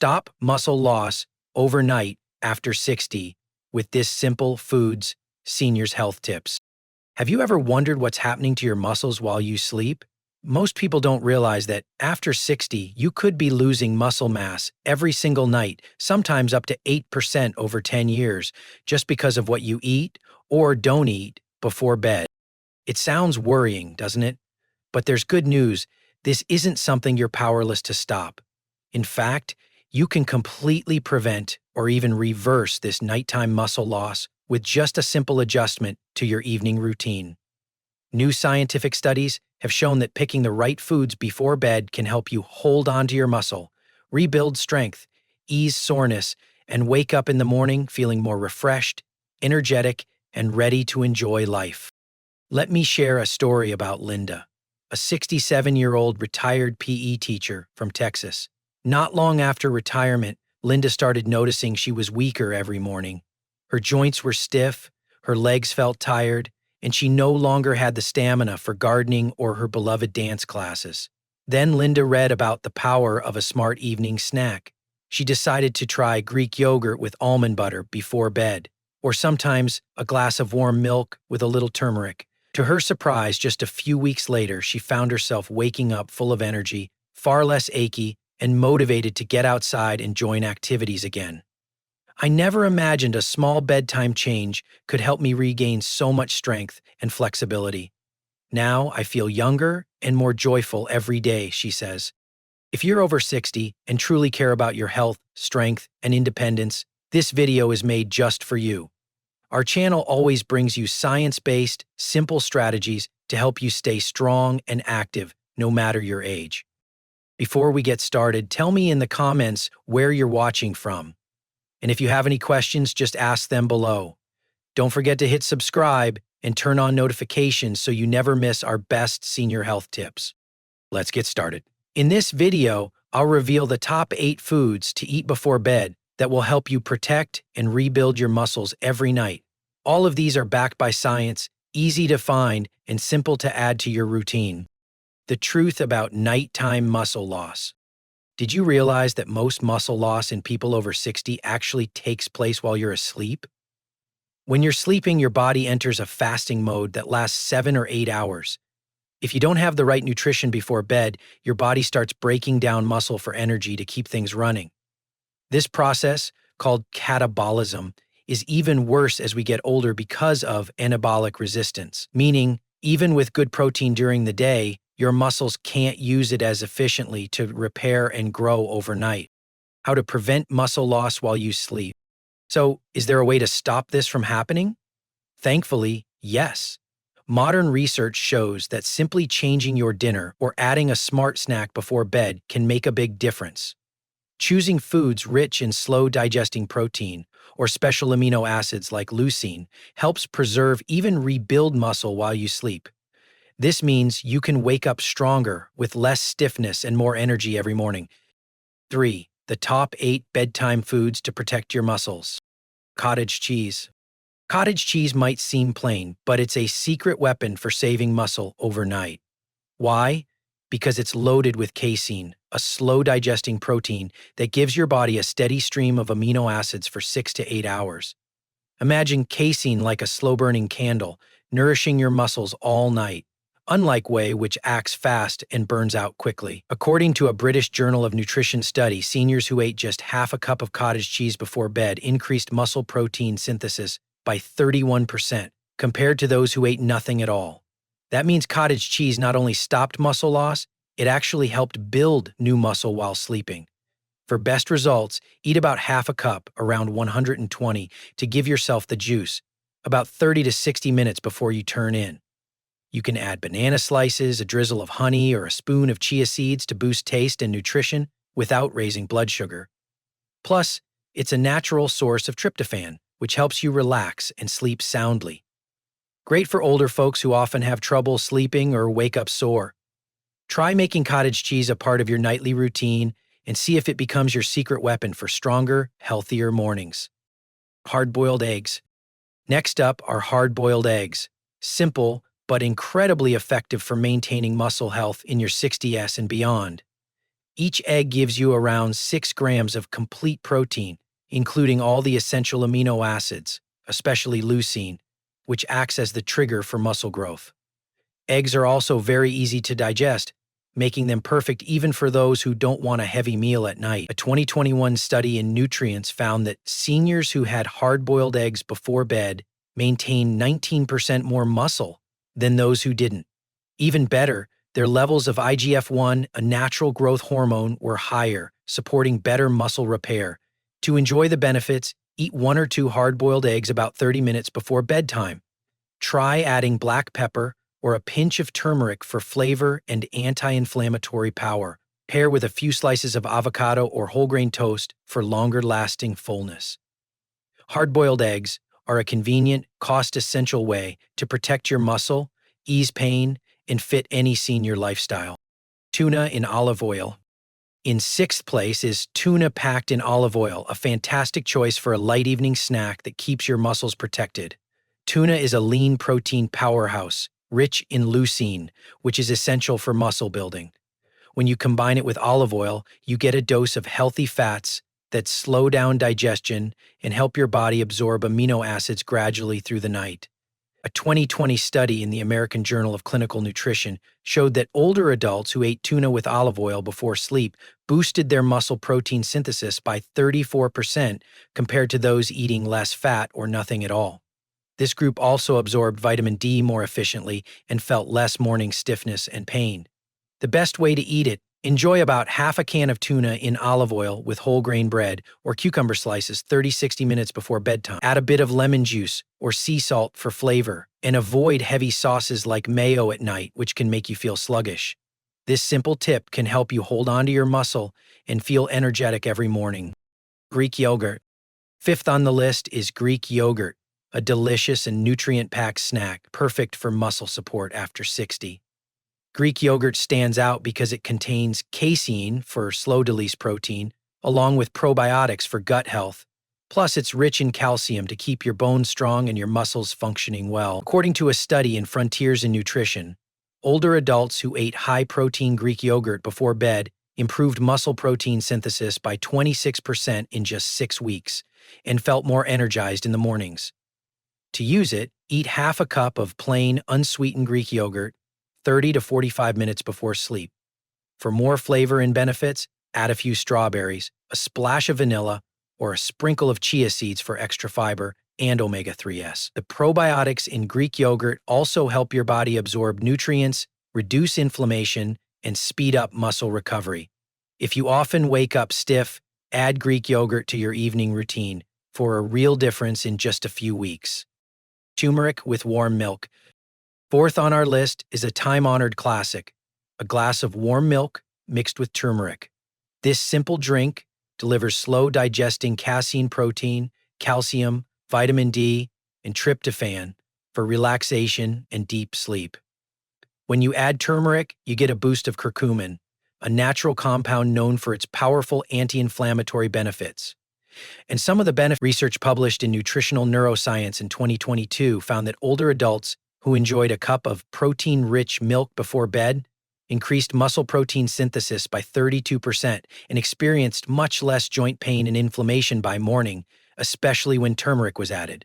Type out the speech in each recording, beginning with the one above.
Stop muscle loss overnight after 60 with this simple foods seniors health tips. Have you ever wondered what's happening to your muscles while you sleep? Most people don't realize that after 60, you could be losing muscle mass every single night, sometimes up to 8% over 10 years, just because of what you eat or don't eat before bed. It sounds worrying, doesn't it? But there's good news. This isn't something you're powerless to stop. In fact, you can completely prevent or even reverse this nighttime muscle loss with just a simple adjustment to your evening routine. New scientific studies have shown that picking the right foods before bed can help you hold on to your muscle, rebuild strength, ease soreness, and wake up in the morning feeling more refreshed, energetic, and ready to enjoy life. Let me share a story about Linda, a 67-year-old retired PE teacher from Texas. Not long after retirement, Linda started noticing she was weaker every morning. Her joints were stiff, her legs felt tired, and she no longer had the stamina for gardening or her beloved dance classes. Then Linda read about the power of a smart evening snack. She decided to try Greek yogurt with almond butter before bed, or sometimes a glass of warm milk with a little turmeric. To her surprise, just a few weeks later, she found herself waking up full of energy, far less achy, and motivated to get outside and join activities again. I never imagined a small bedtime change could help me regain so much strength and flexibility. Now I feel younger and more joyful every day, she says. If you're over 60 and truly care about your health, strength, and independence, this video is made just for you. Our channel always brings you science-based, simple strategies to help you stay strong and active, no matter your age. Before we get started, tell me in the comments where you're watching from. And if you have any questions, just ask them below. Don't forget to hit subscribe and turn on notifications so you never miss our best senior health tips. Let's get started. In this video, I'll reveal the top 8 foods to eat before bed that will help you protect and rebuild your muscles every night. All of these are backed by science, easy to find, and simple to add to your routine. The truth about nighttime muscle loss. Did you realize that most muscle loss in people over 60 actually takes place while you're asleep? When you're sleeping, your body enters a fasting mode that lasts 7 or 8 hours. If you don't have the right nutrition before bed, your body starts breaking down muscle for energy to keep things running. This process, called catabolism, is even worse as we get older because of anabolic resistance, meaning even with good protein during the day, your muscles can't use it as efficiently to repair and grow overnight. How to prevent muscle loss while you sleep. So, is there a way to stop this from happening? Thankfully, yes. Modern research shows that simply changing your dinner or adding a smart snack before bed can make a big difference. Choosing foods rich in slow-digesting protein or special amino acids like leucine helps preserve, even rebuild muscle while you sleep. This means you can wake up stronger with less stiffness and more energy every morning. 3. The top 8 bedtime foods to protect your muscles. Cottage cheese. Cottage cheese might seem plain, but it's a secret weapon for saving muscle overnight. Why? Because it's loaded with casein, a slow-digesting protein that gives your body a steady stream of amino acids for 6 to 8 hours. Imagine casein like a slow-burning candle, nourishing your muscles all night. Unlike whey, which acts fast and burns out quickly. According to a British Journal of Nutrition study, seniors who ate just half a cup of cottage cheese before bed increased muscle protein synthesis by 31%, compared to those who ate nothing at all. That means cottage cheese not only stopped muscle loss, it actually helped build new muscle while sleeping. For best results, eat about half a cup, around 120, to give yourself the juice, about 30 to 60 minutes before you turn in. You can add banana slices, a drizzle of honey, or a spoon of chia seeds to boost taste and nutrition without raising blood sugar. Plus, it's a natural source of tryptophan, which helps you relax and sleep soundly. Great for older folks who often have trouble sleeping or wake up sore. Try making cottage cheese a part of your nightly routine and see if it becomes your secret weapon for stronger, healthier mornings. Hard-boiled eggs. Next up are hard-boiled eggs. Simple, but incredibly effective for maintaining muscle health in your 60s and beyond. Each egg gives you around 6 grams of complete protein, including all the essential amino acids, especially leucine, which acts as the trigger for muscle growth. Eggs are also very easy to digest, making them perfect even for those who don't want a heavy meal at night. A 2021 study in nutrients found that seniors who had hard-boiled eggs before bed maintained 19% more muscle than those who didn't. Even better, their levels of IGF-1, a natural growth hormone, were higher, supporting better muscle repair. To enjoy the benefits, eat 1 or 2 hard-boiled eggs about 30 minutes before bedtime. Try adding black pepper or a pinch of turmeric for flavor and anti-inflammatory power. Pair with a few slices of avocado or whole grain toast for longer-lasting fullness. Hard-boiled eggs are a convenient, cost-essential way to protect your muscle, ease pain, and fit any senior lifestyle. Tuna in olive oil. In 6th place is tuna packed in olive oil, a fantastic choice for a light evening snack that keeps your muscles protected. Tuna is a lean protein powerhouse, rich in leucine, which is essential for muscle building. When you combine it with olive oil, you get a dose of healthy fats that slow down digestion and help your body absorb amino acids gradually through the night. A 2020 study in the American Journal of Clinical Nutrition showed that older adults who ate tuna with olive oil before sleep boosted their muscle protein synthesis by 34% compared to those eating less fat or nothing at all. This group also absorbed vitamin D more efficiently and felt less morning stiffness and pain. The best way to eat it: enjoy about half a can of tuna in olive oil with whole grain bread or cucumber slices 30-60 minutes before bedtime. Add a bit of lemon juice or sea salt for flavor, and avoid heavy sauces like mayo at night, which can make you feel sluggish. This simple tip can help you hold on to your muscle and feel energetic every morning. Greek yogurt. 5th on the list is Greek yogurt, a delicious and nutrient-packed snack perfect for muscle support after 60. Greek yogurt stands out because it contains casein for slow-release protein, along with probiotics for gut health. Plus, it's rich in calcium to keep your bones strong and your muscles functioning well. According to a study in Frontiers in Nutrition, older adults who ate high-protein Greek yogurt before bed improved muscle protein synthesis by 26% in just 6 weeks and felt more energized in the mornings. To use it, eat half a cup of plain, unsweetened Greek yogurt 30 to 45 minutes before sleep. For more flavor and benefits, add a few strawberries, a splash of vanilla, or a sprinkle of chia seeds for extra fiber and omega-3s. The probiotics in Greek yogurt also help your body absorb nutrients, reduce inflammation, and speed up muscle recovery. If you often wake up stiff, add Greek yogurt to your evening routine for a real difference in just a few weeks. Turmeric with warm milk. 4th on our list is a time-honored classic, a glass of warm milk mixed with turmeric. This simple drink delivers slow-digesting casein protein, calcium, vitamin D, and tryptophan for relaxation and deep sleep. When you add turmeric, you get a boost of curcumin, a natural compound known for its powerful anti-inflammatory benefits. And some of the research published in Nutritional Neuroscience in 2022 found that older adults who enjoyed a cup of protein-rich milk before bed increased muscle protein synthesis by 32% and experienced much less joint pain and inflammation by morning, especially when turmeric was added.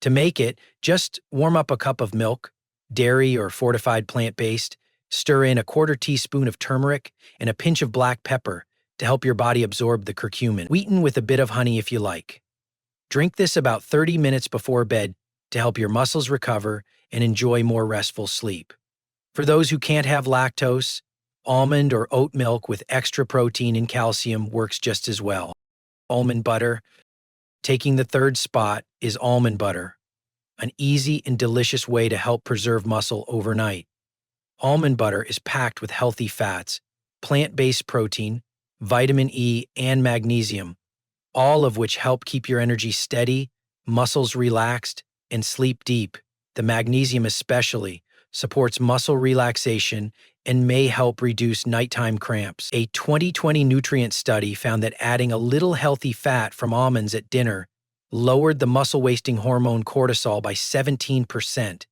To make it, just warm up a cup of milk, dairy or fortified plant-based, stir in a 1/4 teaspoon of turmeric and a pinch of black pepper to help your body absorb the curcumin. Sweeten with a bit of honey if you like. Drink this about 30 minutes before bed to help your muscles recover and enjoy more restful sleep. For those who can't have lactose, almond or oat milk with extra protein and calcium works just as well. Almond butter. Taking the 3rd spot is almond butter, an easy and delicious way to help preserve muscle overnight. Almond butter is packed with healthy fats, plant-based protein, vitamin E, and magnesium, all of which help keep your energy steady, muscles relaxed, and sleep deep. The magnesium especially supports muscle relaxation and may help reduce nighttime cramps. A 2020 nutrient study found that adding a little healthy fat from almonds at dinner lowered the muscle-wasting hormone cortisol by 17%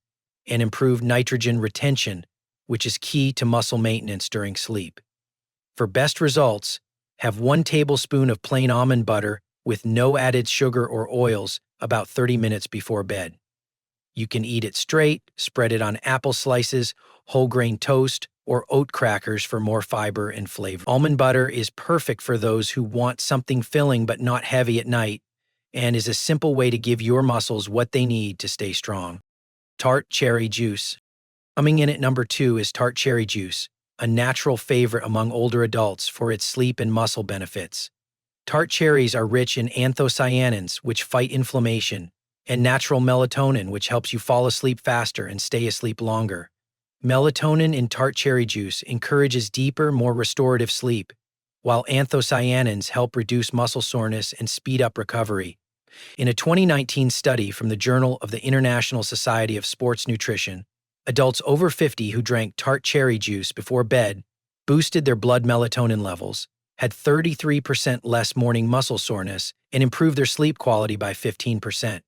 and improved nitrogen retention, which is key to muscle maintenance during sleep. For best results, have 1 tablespoon of plain almond butter with no added sugar or oils about 30 minutes before bed. You can eat it straight, spread it on apple slices, whole grain toast, or oat crackers for more fiber and flavor. Almond butter is perfect for those who want something filling but not heavy at night, and is a simple way to give your muscles what they need to stay strong. Tart cherry juice. Coming in at number 2 is tart cherry juice, a natural favorite among older adults for its sleep and muscle benefits. Tart cherries are rich in anthocyanins, which fight inflammation, and natural melatonin, which helps you fall asleep faster and stay asleep longer. Melatonin in tart cherry juice encourages deeper, more restorative sleep, while anthocyanins help reduce muscle soreness and speed up recovery. In a 2019 study from the Journal of the International Society of Sports Nutrition, adults over 50 who drank tart cherry juice before bed boosted their blood melatonin levels, had 33% less morning muscle soreness, and improved their sleep quality by 15%.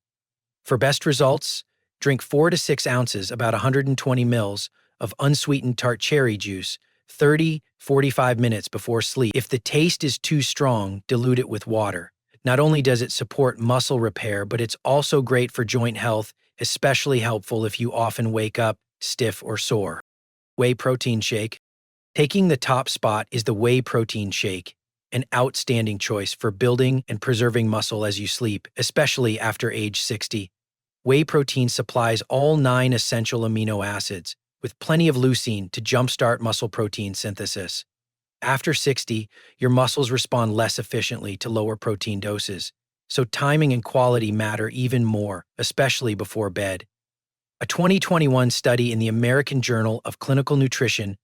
For best results, drink 4 to 6 ounces, about 120 mils, of unsweetened tart cherry juice 30-45 minutes before sleep. If the taste is too strong, dilute it with water. Not only does it support muscle repair, but it's also great for joint health, especially helpful if you often wake up stiff or sore. Whey protein shake. Taking the top spot is the whey protein shake, an outstanding choice for building and preserving muscle as you sleep, especially after age 60. Whey protein supplies all 9 essential amino acids, with plenty of leucine to jumpstart muscle protein synthesis. After 60, your muscles respond less efficiently to lower protein doses, so timing and quality matter even more, especially before bed. A 2021 study in the American Journal of Clinical Nutrition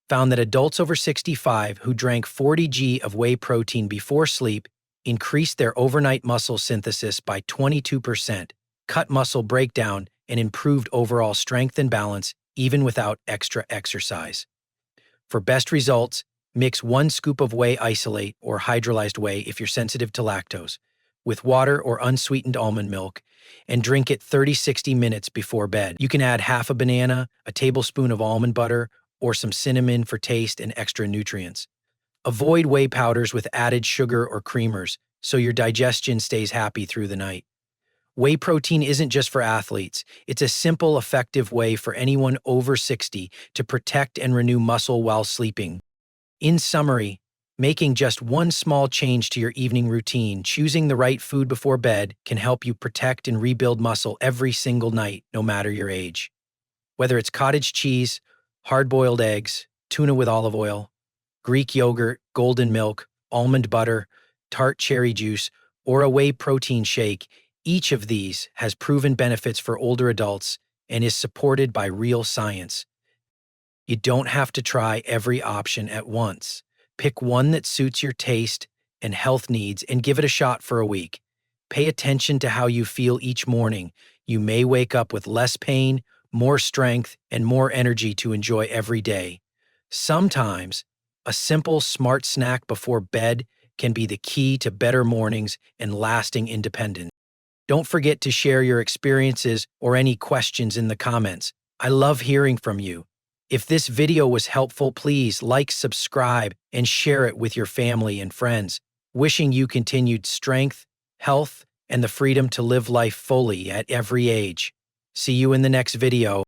found that adults over 65 who drank 40 g of whey protein before sleep increased their overnight muscle synthesis by 22%, cut muscle breakdown, and improved overall strength and balance even without extra exercise. For best results, mix 1 scoop of whey isolate or hydrolyzed whey if you're sensitive to lactose with water or unsweetened almond milk and drink it 30-60 minutes before bed. You can add half a banana, a tablespoon of almond butter, or some cinnamon for taste and extra nutrients. Avoid whey powders with added sugar or creamers so your digestion stays happy through the night. Whey protein isn't just for athletes. It's a simple, effective way for anyone over 60 to protect and renew muscle while sleeping. In summary, making just one small change to your evening routine, choosing the right food before bed, can help you protect and rebuild muscle every single night, no matter your age. Whether it's cottage cheese, hard-boiled eggs, tuna with olive oil, Greek yogurt, golden milk, almond butter, tart cherry juice, or a whey protein shake, each of these has proven benefits for older adults and is supported by real science. You don't have to try every option at once. Pick one that suits your taste and health needs and give it a shot for a week. Pay attention to how you feel each morning. You may wake up with less pain, more strength, and more energy to enjoy every day. Sometimes, a simple, smart snack before bed can be the key to better mornings and lasting independence. Don't forget to share your experiences or any questions in the comments. I love hearing from you. If this video was helpful, please like, subscribe, and share it with your family and friends. Wishing you continued strength, health, and the freedom to live life fully at every age. See you in the next video.